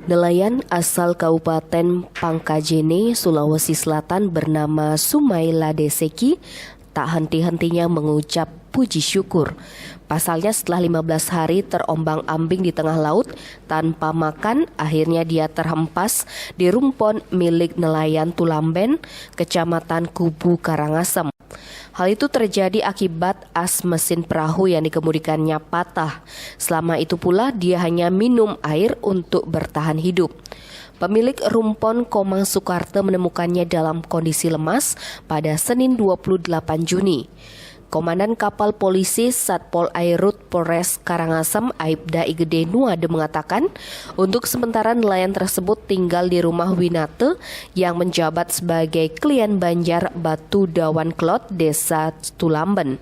Nelayan asal Kabupaten Pangkajene, Sulawesi Selatan bernama Sumaila Deseki tak henti-hentinya mengucap puji syukur. Pasalnya setelah 15 hari terombang-ambing di tengah laut tanpa makan, akhirnya dia terhempas di rumpon milik nelayan Tulamben, Kecamatan Kubu, Karangasem. Hal itu terjadi akibat as mesin perahu yang dikemudikannya patah. Selama itu pula dia hanya minum air untuk bertahan hidup. Pemilik rumpon Komang Soekarto menemukannya dalam kondisi lemas pada Senin 28 Juni. Komandan Kapal Polisi Satpol Airut Polres Karangasem Aibda Igede Nuade mengatakan, untuk sementara nelayan tersebut tinggal di rumah Winate yang menjabat sebagai klien Banjar Batu Dawan Klot, Desa Tulamben.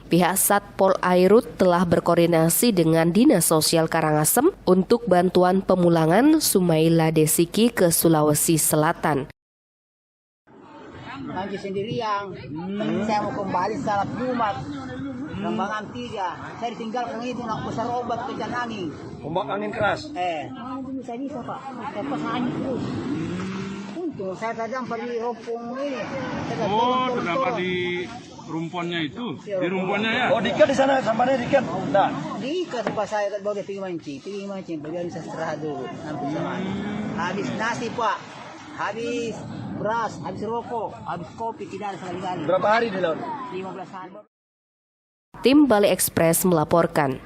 Pihak Satpol Airut telah berkoordinasi dengan Dinas Sosial Karangasem untuk bantuan pemulangan Sumaila Deseki ke Sulawesi Selatan. Nanti sendirian, saya mau kembali salat Jumat, Rembangan 3. Saya ditinggalkan itu nak besar obat kejan angin. Ombak angin keras. Bisa Pak. Saya pas angin terus. Untung saya tajam pada rumpun ini. Terdapat di rumponnya itu, di rumponnya ya. Oh, diikat di sana, sampahnya diikat. Nah, Diikat pas saya bagai pergi mancing, bagian saya istirahat dulu. Habis nasi Pak, habis beras, habis rokok, habis kopi, tidak ada sekali-kali. berapa hari di laut? 15 hari. Tim Bali Express melaporkan.